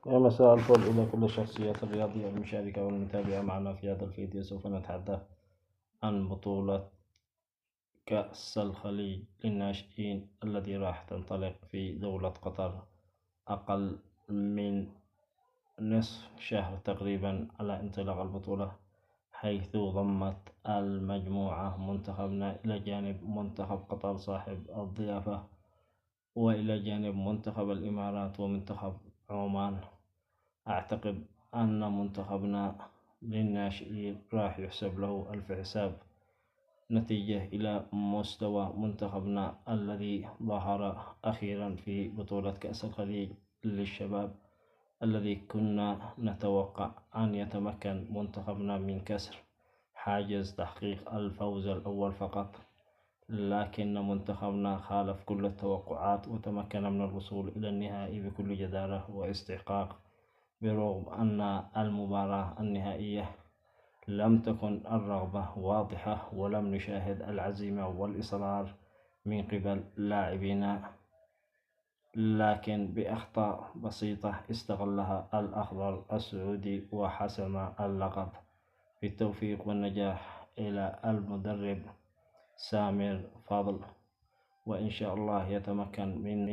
يا مساء الفل إلى كل الشخصيات الرياضية المشاركة والمتابعة معنا في هذا الفيديو. سوف نتحدث عن بطولة كأس الخليج للناشئين الذي راح تنطلق في دولة قطر أقل من نصف شهر تقريبا على انطلاق البطولة، حيث ضمت المجموعة منتخبنا إلى جانب منتخب قطر صاحب الضيافة، وإلى جانب منتخب الإمارات ومنتخب عمان. أعتقد أن منتخبنا للناشئين راح يحسب له ألف حساب نتيجة إلى مستوى منتخبنا الذي ظهر أخيرا في بطولة كأس الخليج للشباب، الذي كنا نتوقع أن يتمكن منتخبنا من كسر حاجز تحقيق الفوز الأول فقط، لكن منتخبنا خالف كل التوقعات وتمكن من الوصول إلى النهائي بكل جدارة واستحقاق، برغم أن المباراة النهائية لم تكن الرغبة واضحة ولم نشاهد العزيمة والإصرار من قبل لاعبينا، لكن بأخطاء بسيطة استغلها الأخضر السعودي وحسم اللقب. بالتوفيق والنجاح إلى المدرب سامر فضل، وإن شاء الله يتمكن من